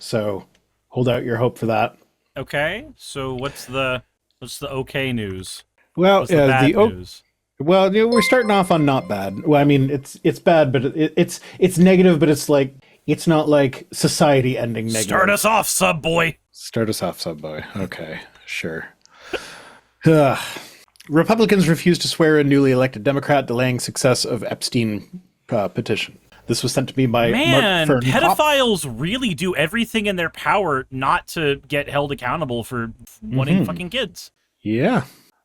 So hold out your hope for that. Okay, so what's the okay news? Well, What's the bad news? well, we're starting off on not bad. Well, I mean, it's bad, but it's negative, but it's like it's not like society ending negative. Start us off, sub boy. Start us off, Subboy. Okay, sure. Ugh. Republicans refused to swear in newly elected Democrat, delaying success of Epstein petition. This was sent to me by Man, Mark Fern pedophiles really do everything in their power not to get held accountable for wanting fucking kids. Yeah.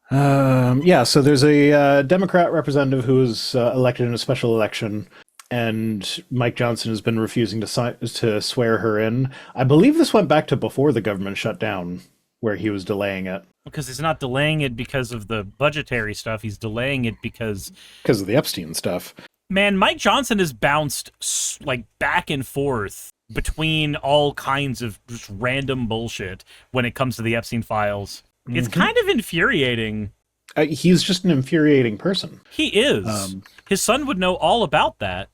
Yeah, so there's a Democrat representative who was elected in a special election, and Mike Johnson has been refusing to swear her in. I believe this went back to before the government shut down, where he was delaying it. Because he's not delaying it because of the budgetary stuff. He's delaying it because of the Epstein stuff. Man, Mike Johnson has bounced like back and forth between all kinds of just random bullshit when it comes to the Epstein files. It's kind of infuriating. He's just an infuriating person. He is. His son would know all about that.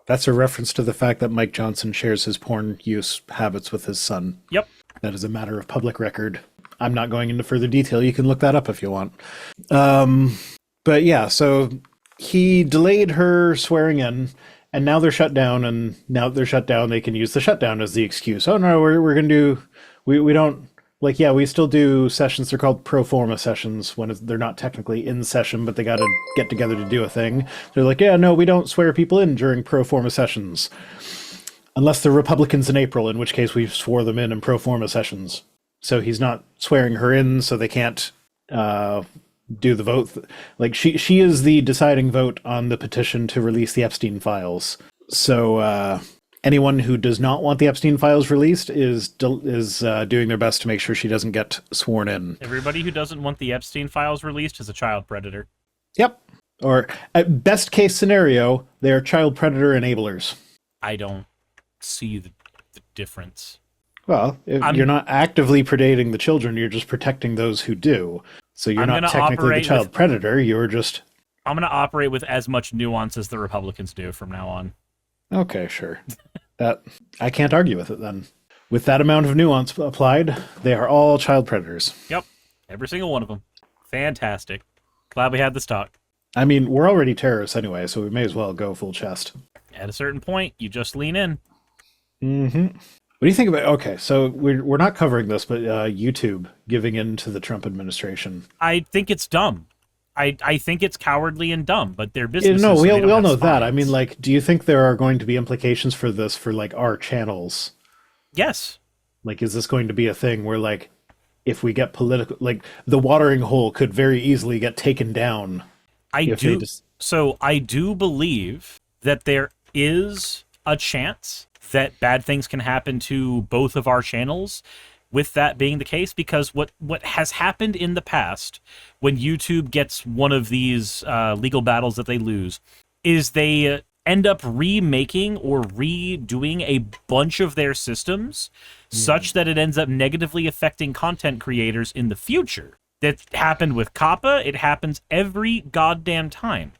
That's a reference to the fact that Mike Johnson shares his porn use habits with his son. Yep. That is a matter of public record. I'm not going into further detail. You can look that up if you want. But yeah, so he delayed her swearing in, and now they're shut down, and now that they're shut down, they can use the shutdown as the excuse. Oh no, we're going to do, we don't, like, yeah, we still do sessions. They're called pro forma sessions when they're not technically in session, but they got to get together to do a thing. They're like, yeah, no, we don't swear people in during pro forma sessions. Unless they're Republicans in April, in which case we swore them in pro forma sessions. So he's not swearing her in, so they can't do the vote. Like, she is the deciding vote on the petition to release the Epstein files. So anyone who does not want the Epstein files released is doing their best to make sure she doesn't get sworn in. Everybody who doesn't want the Epstein files released is a child predator. Yep. Or, at best case scenario, they are child predator enablers. I don't see the difference. Well, you're not actively predating the children, you're just protecting those who do. So you're not technically the child predator, you're just... I'm going to operate with as much nuance as the Republicans do from now on. Okay, sure. I can't argue with it then. With that amount of nuance applied, they are all child predators. Yep, every single one of them. Fantastic. Glad we had this talk. I mean, we're already terrorists anyway, so we may as well go full chest. At a certain point, you just lean in. Mm-hmm. What do you think about... Okay, so we're not covering this, but YouTube giving in to the Trump administration. I think it's dumb. I think it's cowardly and dumb, but their business. No, we all know that. I mean, like, do you think there are going to be implications for this for, like, our channels? Yes. Like, is this going to be a thing where, like, if we get political... Like, the watering hole could very easily get taken down. So I do believe that there is a chance that bad things can happen to both of our channels, with that being the case, because what has happened in the past when YouTube gets one of these legal battles that they lose is they end up remaking or redoing a bunch of their systems such that it ends up negatively affecting content creators in the future. That happened with Kappa. It happens every goddamn time.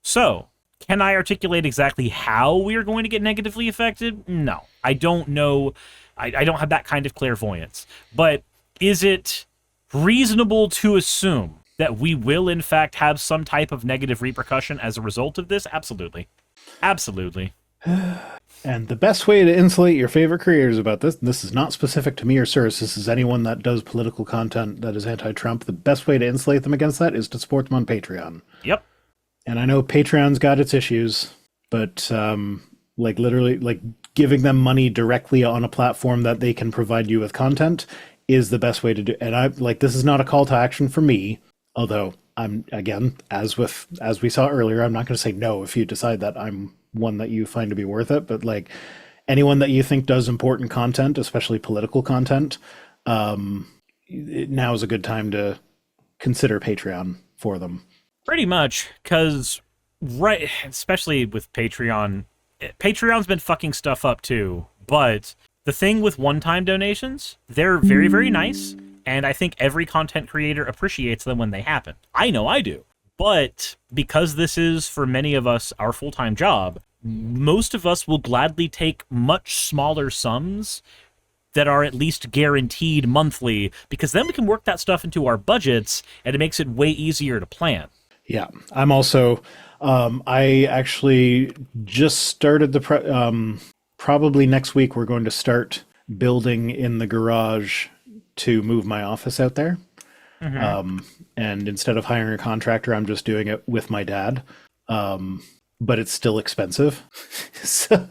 So, can I articulate exactly how we are going to get negatively affected? No. I don't know. I don't have that kind of clairvoyance. But is it reasonable to assume that we will, in fact, have some type of negative repercussion as a result of this? Absolutely. Absolutely. And the best way to insulate your favorite creators about this is not specific to me or Suris, this is anyone that does political content that is anti-Trump, the best way to insulate them against that is to support them on Patreon. Yep. And I know Patreon's got its issues, but like literally, like giving them money directly on a platform that they can provide you with content is the best way to do. And I like, this is not a call to action for me, although I'm, again, as we saw earlier, I'm not going to say no if you decide that I'm one that you find to be worth it, but like anyone that you think does important content, especially political content, now is a good time to consider Patreon for them. Pretty much, because, right, especially with Patreon, Patreon's been fucking stuff up too, but the thing with one-time donations, they're very, very nice, and I think every content creator appreciates them when they happen. I know I do. But because this is, for many of us, our full-time job, most of us will gladly take much smaller sums that are at least guaranteed monthly, because then we can work that stuff into our budgets, and it makes it way easier to plan. Yeah, I'm also. I actually just started probably next week we're going to start building in the garage to move my office out there. And instead of hiring a contractor, I'm just doing it with my dad. But it's still expensive. so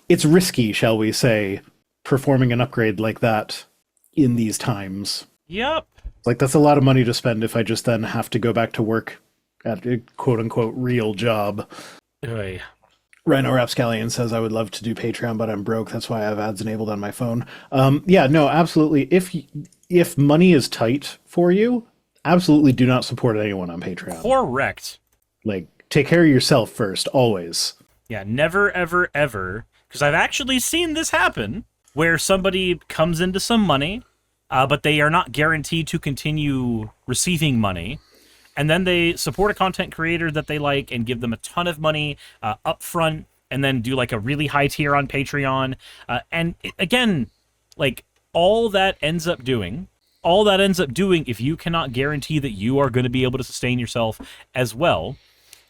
it's risky, shall we say, performing an upgrade like that in these times. Yep. Like, that's a lot of money to spend if I just then have to go back to work at a quote-unquote real job. Oy. Rhino Rapscallion says, I would love to do Patreon, but I'm broke. That's why I have ads enabled on my phone. Yeah, no, absolutely. If money is tight for you, absolutely do not support anyone on Patreon. Correct. Like, take care of yourself first, always. Yeah, never, ever, ever. Because I've actually seen this happen, where somebody comes into some money, but they are not guaranteed to continue receiving money. And then they support a content creator that they like and give them a ton of money up front, and then do like a really high tier on Patreon. Again, like, all that ends up doing, if you cannot guarantee that you are going to be able to sustain yourself as well,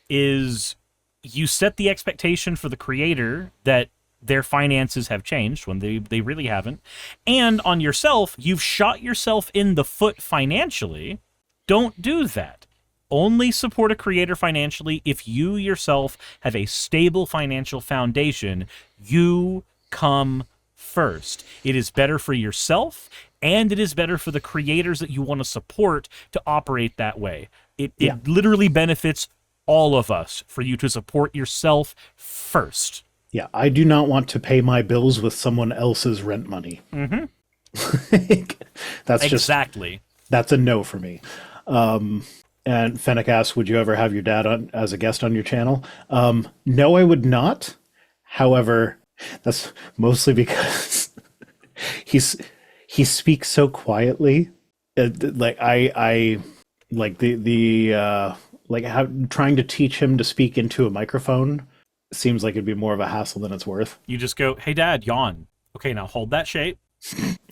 is you set the expectation for the creator that their finances have changed when they really haven't. And on yourself, you've shot yourself in the foot financially. Don't do that. Only support a creator financially if you yourself have a stable financial foundation. You come first. It is better for yourself, and it is better for the creators that you want to support to operate that way. It literally benefits all of us for you to support yourself first. Yeah, I do not want to pay my bills with someone else's rent money. Mm-hmm. That's exactly. That's a no for me. And Fennec asks, would you ever have your dad on as a guest on your channel? No, I would not. However, that's mostly because he speaks so quietly. Like I like like how trying to teach him to speak into a microphone seems like it'd be more of a hassle than it's worth. You just go, hey, Dad, yawn. Okay, now hold that shape.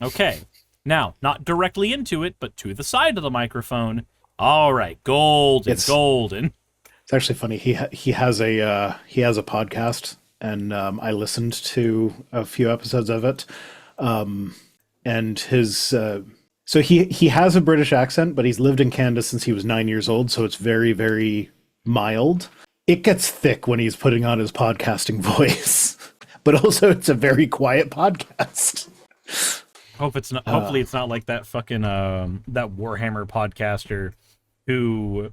Okay. Now, not directly into it, but to the side of the microphone. All right, golden. It's actually funny. He has a podcast, and I listened to a few episodes of it. And his so he has a British accent, but he's lived in Canada since he was 9 years old, so it's very, very mild. It gets thick when he's putting on his podcasting voice, but also it's a very quiet podcast. Hopefully it's not like that fucking that Warhammer podcaster who.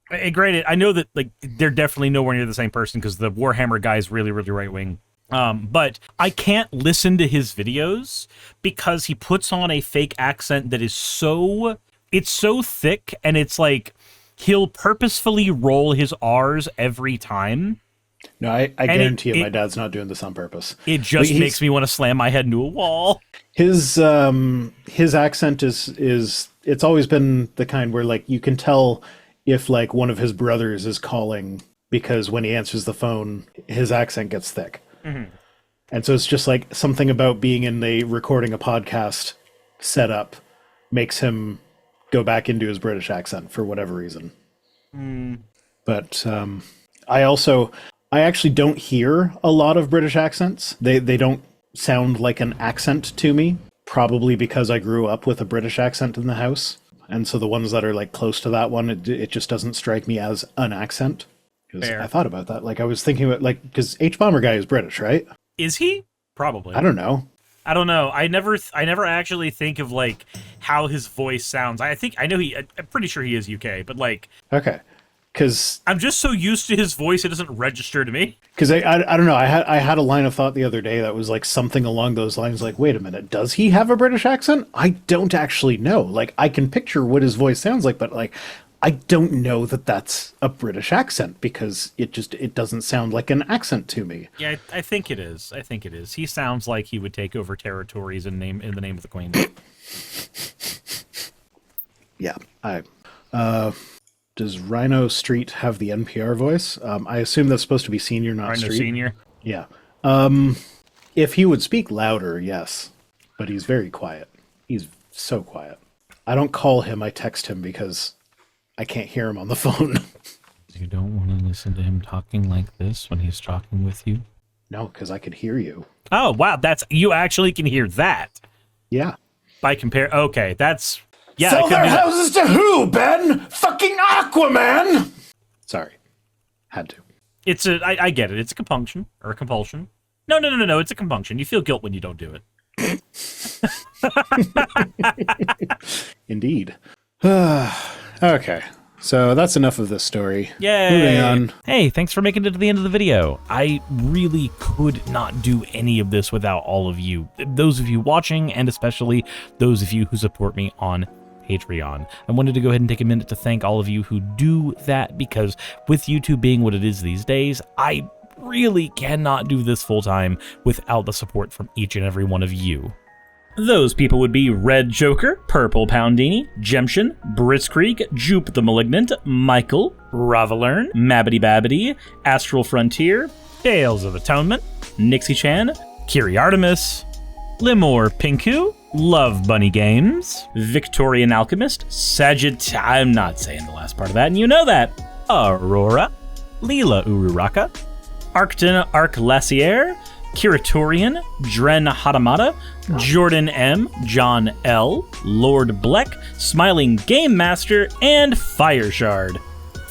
Granted, I know that like they're definitely nowhere near the same person because the Warhammer guy is really, really right wing. But I can't listen to his videos because he puts on a fake accent that is so thick, and it's like he'll purposefully roll his R's every time. No, I guarantee you my dad's not doing this on purpose. It just makes me want to slam my head into a wall. His accent is it's always been the kind where like you can tell if like one of his brothers is calling, because when he answers the phone, his accent gets thick. Mm-hmm. And so it's just like something about being in the recording a podcast setup makes him go back into his British accent for whatever reason. But I actually don't hear a lot of British accents. They don't sound like an accent to me, probably because I grew up with a British accent in the house. And so the ones that are like close to that one, it just doesn't strike me as an accent. Because I thought about that. Like I was thinking about like, because H-Bomber guy is British, right? Is he? Probably. I don't know. I never actually think of like how his voice sounds. I'm pretty sure he is UK, but like. Okay. Because I'm just so used to his voice, it doesn't register to me. Because I don't know. I had a line of thought the other day that was like something along those lines. Like, wait a minute, does he have a British accent? I don't actually know. Like, I can picture what his voice sounds like, but like, I don't know that that's a British accent because it doesn't sound like an accent to me. Yeah, I think it is. He sounds like he would take over territories in the name of the Queen. Yeah, Does Rhino Street have the NPR voice? I assume that's supposed to be senior, not Rhino Street. Senior. Yeah. If he would speak louder, yes. But he's very quiet. He's so quiet. I don't call him, I text him because I can't hear him on the phone. You don't want to listen to him talking like this when he's talking with you? No, because I could hear you. Oh, wow. You actually can hear that. Yeah. Okay, that's... Yeah, Sell their houses to who, Ben? Fucking Aquaman! Sorry. Had to. I get it. It's a compunction or a compulsion. No. It's a compunction. You feel guilt when you don't do it. Indeed. Okay. So that's enough of this story. Yay! Moving on. Hey, thanks for making it to the end of the video. I really could not do any of this without all of you. Those of you watching, and especially those of you who support me on Patreon. I wanted to go ahead and take a minute to thank all of you who do that, because with YouTube being what it is these days, I really cannot do this full time without the support from each and every one of you. Those people would be Red Joker, Purple Poundini, Jemshin, Britzkrieg, Jupe the Malignant, Michael, Ravalern, Mabbity Babbity, Astral Frontier, Tales of Atonement, Nixie Chan, Kiri Artemis, Limor Pinku, Love Bunny Games, Victorian Alchemist, I'm not saying the last part of that, and you know that, Aurora, Leela Ururaka, Arcton Arclacier, Kiratorian, Dren Hadamata, Jordan M, John L, Lord Bleck, Smiling Game Master, and Fire Shard.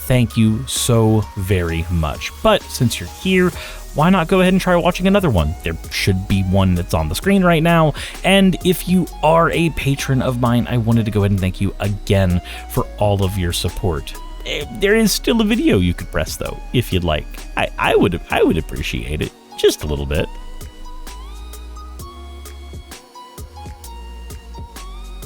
Thank you so very much. But since you're here, why not go ahead and try watching another one? There should be one that's on the screen right now. And if you are a patron of mine, I wanted to go ahead and thank you again for all of your support. There is still a video you could press though, if you'd like. I would appreciate it. Just a little bit.